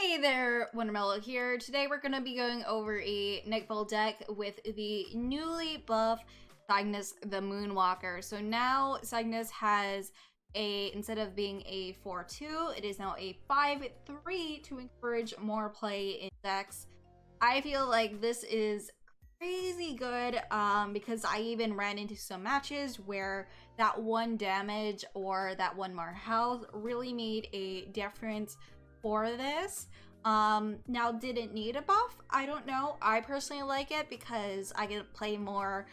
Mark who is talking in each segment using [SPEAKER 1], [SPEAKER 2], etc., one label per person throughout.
[SPEAKER 1] Hey there, Wondermellow here. Today we're going to be going over a NIGHTFALL deck with the newly buffed Cygnus the Moonwalker. So now Cygnus has instead of being a 4-2, it is now a 5-3 to encourage more play in decks. I feel like this is crazy good because I even ran into some matches where that one damage or that one more health really made a difference for this. Now, did it need a buff? I don't know. I personally like it because I get to play more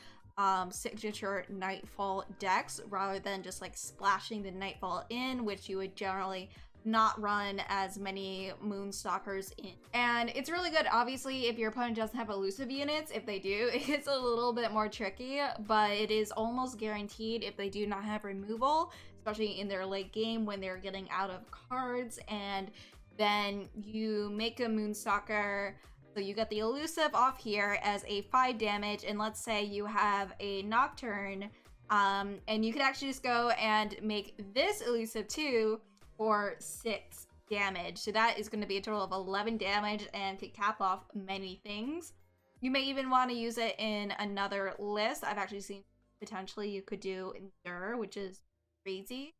[SPEAKER 1] signature NIGHTFALL decks rather than just like splashing the NIGHTFALL in, which you would generally not run as many Moonstalkers in. And it's really good, obviously, if your opponent doesn't have elusive units. If they do, it's a little bit more tricky, but it is almost guaranteed if they do not have removal, especially in their late game when they're getting out of cards, and then you make a Moonstalker, so you get the elusive off here as a 5 damage, and let's say you have a Nocturne, and you could actually just go and make this elusive too for 6 damage. So that is going to be a total of 11 damage and could cap off many things. You may even want to use it in another list. I've actually seen potentially you could do Endure, which is crazy.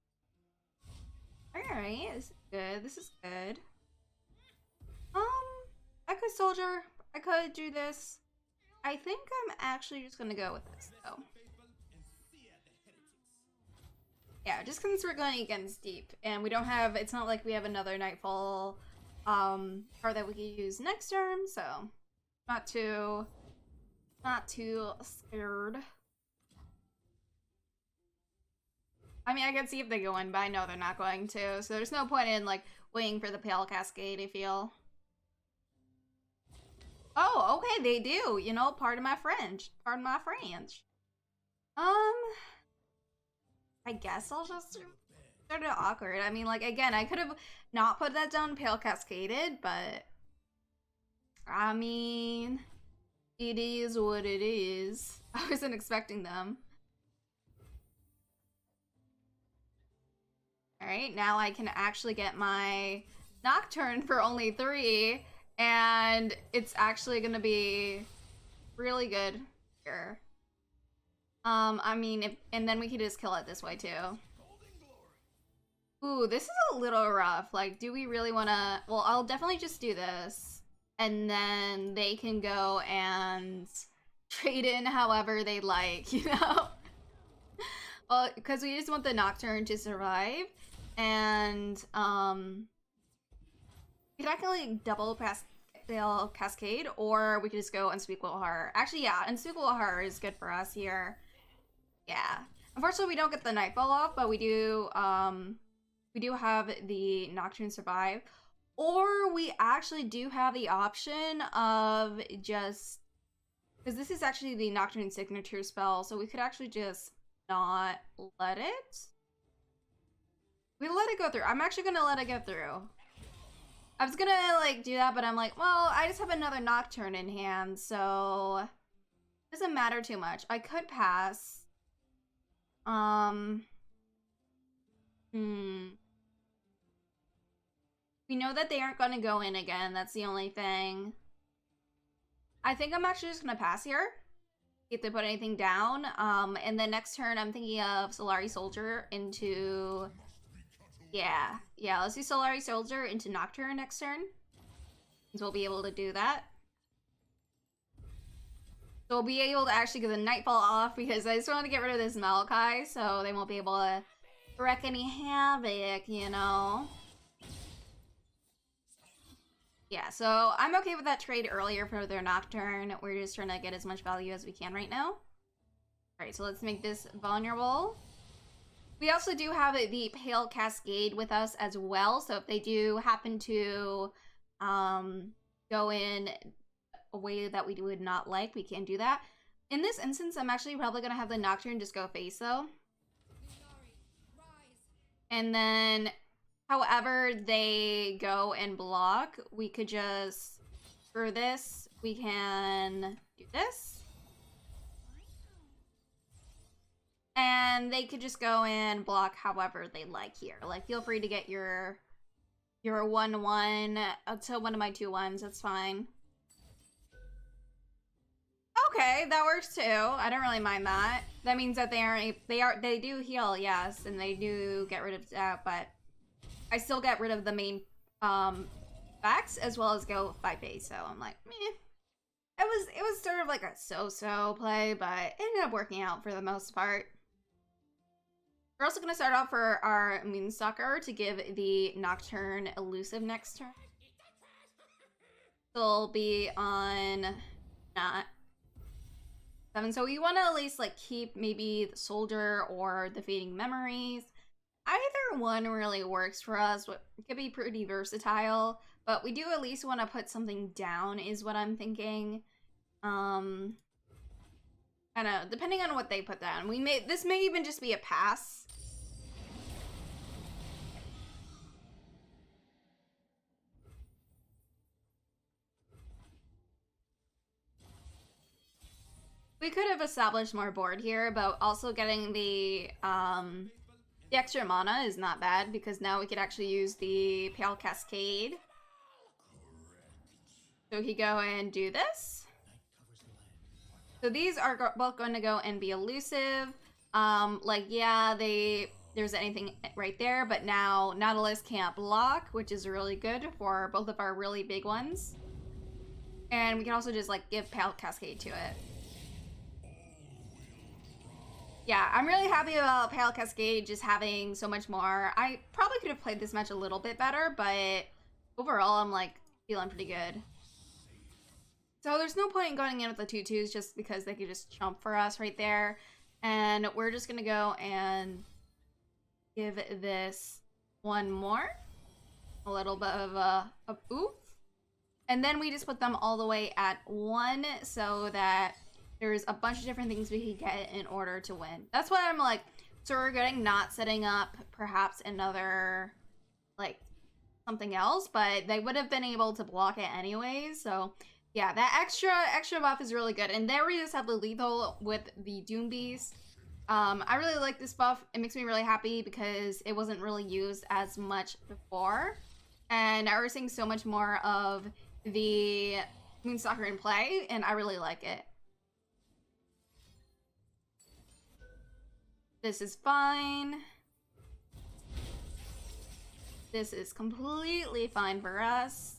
[SPEAKER 1] Alright, this is good. This is good. I could soldier. I could do this. I think I'm actually just gonna go with this though. Yeah, just since we're going against deep and we don't have, it's not like we have another NIGHTFALL card that we could use next turn, so not too scared. I mean, I can see if they go in, but I know they're not going to, so there's no point in like waiting for the Pale Cascade, I feel. Oh, okay, they do. You know, pardon my French. Pardon my French. I guess I'll just sort of awkward. I mean, like, again, I could have not put that down Pale Cascaded, but I mean, it is what it is. I wasn't expecting them. Alright, now I can actually get my Nocturne for only 3, and it's actually gonna be really good here. I mean, and then we could just kill it this way too. Ooh, this is a little rough. Like, do we really wanna... Well, I'll definitely just do this, and then they can go and trade in however they like, you know? Well, because we just want the Nocturne to survive, and we could actually double past the Cascade, or we could just go Unspeakable Horror. Actually, yeah, Unspeakable Horror is good for us here. Yeah. Unfortunately, we don't get the NIGHTFALL off, but we do have the Nocturne survive, or we actually do have the option of just, because this is actually the Nocturne signature spell, so we could actually just not let it. We let it go through. I'm actually gonna let it go through. I was gonna like do that, but I'm like, well, I just have another Nocturne in hand, so it doesn't matter too much. I could pass. We know that they aren't gonna go in again. That's the only thing. I think I'm actually just gonna pass here if they put anything down. And then next turn, I'm thinking of Solari Soldier into... Yeah, let's do Solari Soldier into Nocturne next turn. So we'll be able to do that. So we'll be able to actually get the NIGHTFALL off because I just want to get rid of this Malachi so they won't be able to wreak any havoc, you know? Yeah, so I'm okay with that trade earlier for their Nocturne. We're just trying to get as much value as we can right now. Alright, so let's make this vulnerable. We also do have the Pale Cascade with us as well, so if they do happen to go in a way that we would not like, we can do that. In this instance, I'm actually probably going to have the Nocturne just go face, though. And then, however they go and block, we could just, for this, we can do this. And they could just go and block however they like here. Like, feel free to get your You're a 1/1. I'll tell one of my 2/1s. That's fine. Okay, that works too. I don't really mind that. That means that they do heal, yes, and they do get rid of that, but I still get rid of the main facts as well as go 5 base. So I'm like, meh. It was sort of like a so-so play, but it ended up working out for the most part. We're also going to start off for our Moonstalker to give the Nocturne elusive next turn. They'll be on not 7. So we want to at least like keep maybe the Soldier or the Fading Memories. Either one really works for us. It could be pretty versatile, but we do at least want to put something down is what I'm thinking. Kind of depending on what they put down. This may even just be a pass. We could have established more board here, but also getting the extra mana is not bad because now we could actually use the Pale Cascade. So he go and do this. So these are both going to go and be elusive. Like, yeah, there's anything right there, but now Nautilus can't block, which is really good for both of our really big ones. And we can also just like give Pale Cascade to it. Yeah, I'm really happy about Pale Cascade just having so much more. I probably could have played this match a little bit better, but overall I'm like feeling pretty good. So there's no point in going in with the 2/2s just because they could just jump for us right there. And we're just gonna go and give this one more. A little bit of a oof. And then we just put them all the way at 1 so that there's a bunch of different things we can get in order to win. That's why I'm like, so we're getting not setting up perhaps another, like, something else, but they would have been able to block it anyways. So yeah, that extra buff is really good. And there we just have the lethal with the Doom Beast. I really like this buff. It makes me really happy because it wasn't really used as much before. And now we're seeing so much more of the Moonstalker in play, and I really like it. This is fine. This is completely fine for us.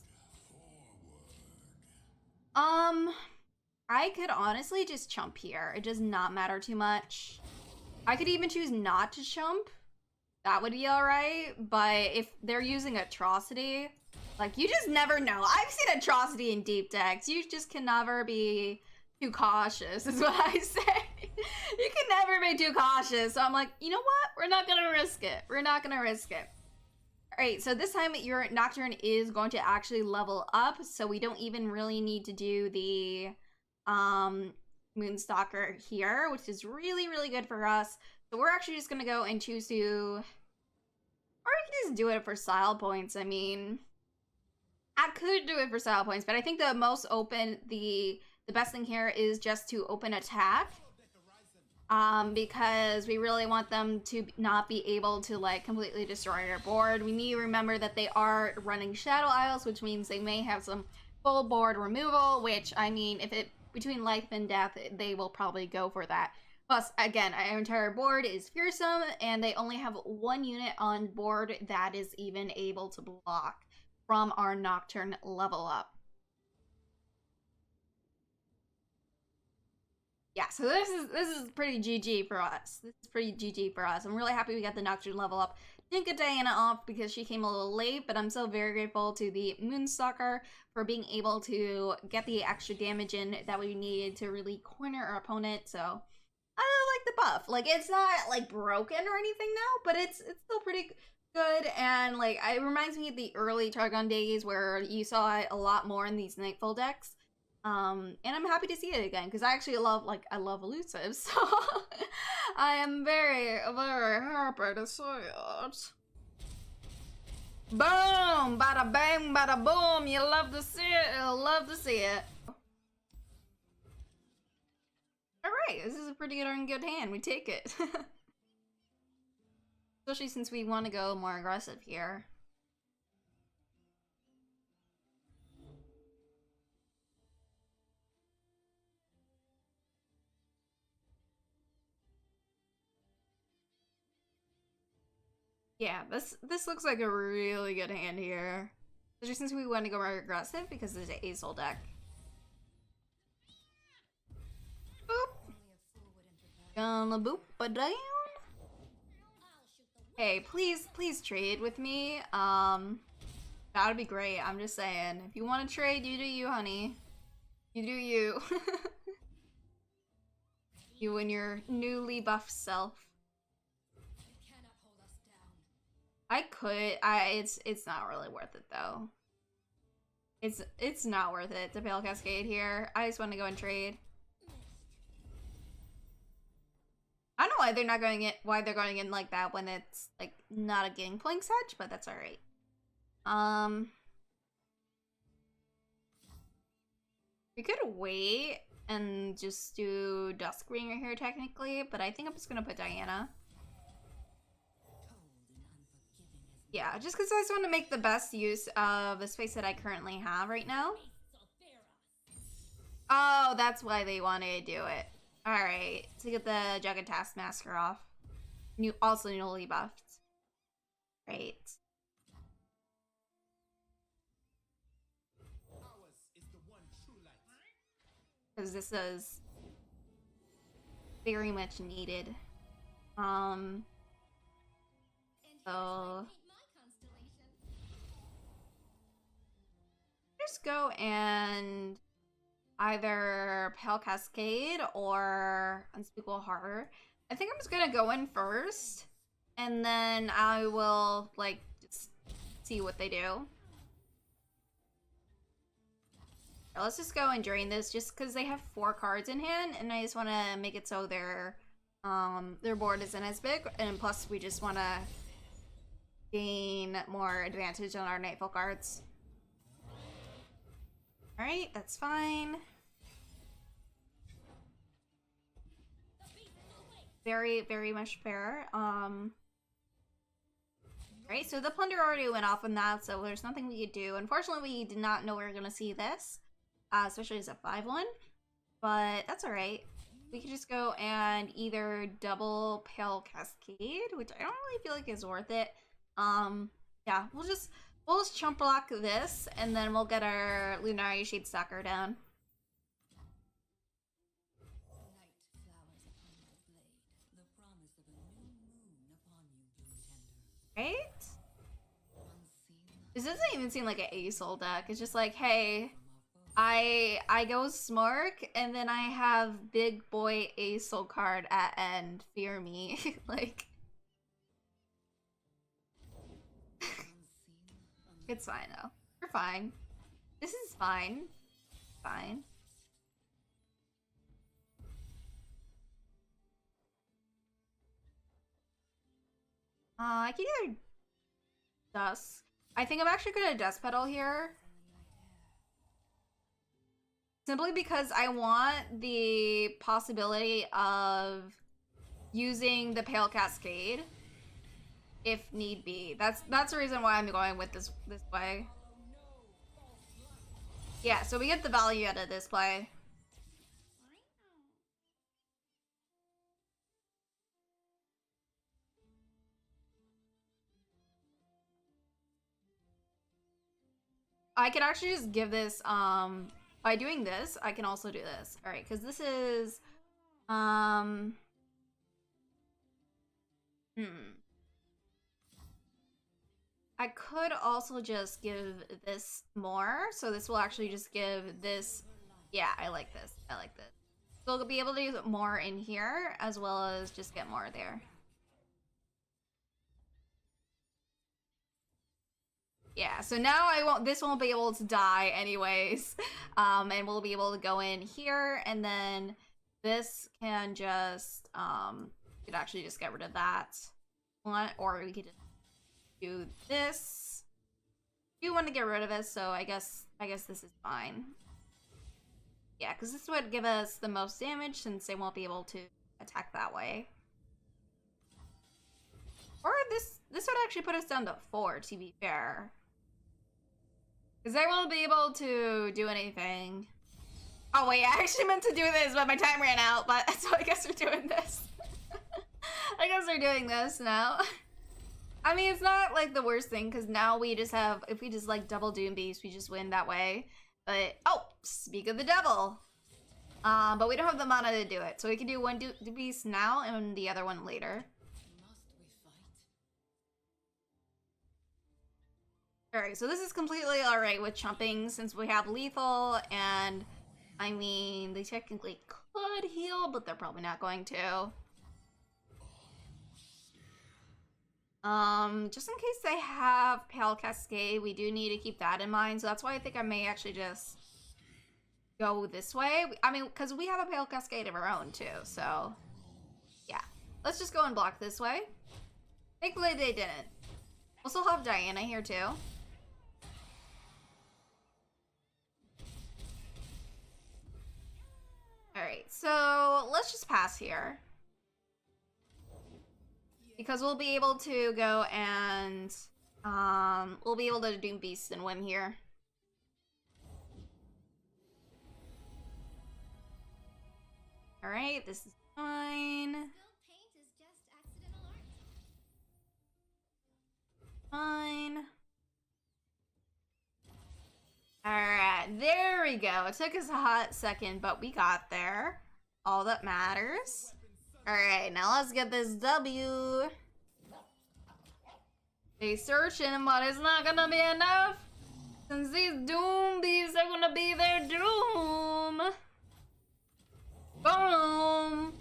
[SPEAKER 1] I could honestly just chump here. It does not matter too much. I could even choose not to chump. That would be alright. But if they're using Atrocity, like, you just never know. I've seen Atrocity in deep decks. You just can never be too cautious, is what I say. You can never be too cautious. So I'm like, you know what? We're not gonna risk it. We're not gonna risk it. Alright, so this time your Nocturne is going to actually level up, so we don't even really need to do the Moonstalker here, which is really, really good for us. So we're actually just gonna go and choose to, or we can just do it for style points. I mean, I could do it for style points, but I think the most open, the best thing here is just to open attack. Because we really want them to not be able to like completely destroy our board. We need to remember that they are running Shadow Isles, which means they may have some full board removal, which, I mean, if it between life and death, they will probably go for that. Plus, again, our entire board is fearsome, and they only have 1 unit on board that is even able to block from our Nocturne level up. Yeah, so this is pretty GG for us. This is pretty GG for us. I'm really happy we got the Nocturne level up. Didn't get Diana off because she came a little late, but I'm so very grateful to the Moonstalker for being able to get the extra damage in that we needed to really corner our opponent. So I really like the buff. Like, it's not like broken or anything now, but it's still pretty good. And like, it reminds me of the early Targon days where you saw it a lot more in these Nightfall decks. And I'm happy to see it again because I actually love elusives, so I am very, very happy to see it. Boom! Bada bang, bada boom! You love to see it, you love to see it. Alright, this is a pretty darn good hand, we take it. Especially since we want to go more aggressive here. Yeah, this looks like a really good hand here. Especially since we want to go more aggressive because there's an Asol deck. Boop. Gonna boop a down. Hey, please trade with me. That'd be great. I'm just saying. If you want to trade, you do you, honey. You do you. You and your newly buffed self. I could. It's not really worth it though. It's not worth it to Pale Cascade here. I just want to go and trade. I don't know why they're not going in. Why they're going in like that when it's like not a Gangplank such, but that's all right. We could wait and just do Duskbringer here technically, but I think I'm just gonna put Diana. Yeah, just because I just want to make the best use of the space that I currently have right now. Oh, that's why they wanted to do it. Alright, to get the Jagged Taskmaster off. Also newly buffed. Great. Because this is very much needed. So just go and either Pale Cascade or Unspeakable Horror. I think I'm just gonna go in first, and then I will like just see what they do. Let's just go and drain this just because they have 4 cards in hand, and I just want to make it so their board isn't as big, and plus we just want to gain more advantage on our Nightfall cards. Alright, that's fine. Very, very much fair. Alright, so the plunder already went off on that, so there's nothing we could do. Unfortunately, we did not know we were gonna see this. Especially as a 5/1, but that's all right. We can just go and either double Pale Cascade, which I don't really feel like is worth it. Yeah, we'll just chump block this, and then we'll get our Lunari Shadestalker down. Right? This doesn't even seem like an Asol deck. It's just like, hey, I go Smork, and then I have big boy Asol card at end. Fear me. Like, it's fine though. We're fine. This is fine. Fine. I can either Dusk. I think I'm actually gonna Dust Petal here. Simply because I want the possibility of using the Pale Cascade if need be. That's the reason why I'm going with this play. Yeah, so we get the value out of this play. I could actually just give this by doing this, I can also do this. All right, because this is, I could also just give this more, so this will actually just give this, yeah, I like this. I like this. So we'll be able to use more in here, as well as just get more there. Yeah, so now this won't be able to die anyways. And we'll be able to go in here, and then this can just, we could actually just get rid of that one, or we could just do this. You want to get rid of it, so I guess this is fine. Yeah, because this would give us the most damage since they won't be able to attack that way. Or this would actually put us down to 4, to be fair. Because I won't be able to do anything. Oh wait, I actually meant to do this, but my time ran out, so I guess we're doing this. I guess we're doing this now. I mean, it's not like the worst thing because now we just have, if we just like double Doom Beast, we just win that way. But, oh, speak of the devil. But we don't have the mana to do it. So we can do one Doom Beast now and the other one later. Alright, so this is completely alright with chumping since we have lethal and, I mean, they technically could heal, but they're probably not going to. Just in case they have Pale Cascade, we do need to keep that in mind. So that's why I think I may actually just go this way. I mean, because we have a Pale Cascade of our own too, so yeah. Let's just go and block this way. Thankfully they didn't. We'll still have Diana here too. Alright, so let's just pass here. Because we'll be able to go and we'll be able to Doom Beast and win here. Alright, this is fine. Fine. Alright, there we go. It took us a hot second, but we got there. All that matters. Alright, now let's get this W. They searching, but it's not gonna be enough. Since these Doom Beasts are gonna be their doom. Boom.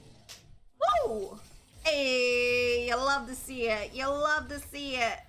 [SPEAKER 1] Woo! Hey, you love to see it. You love to see it.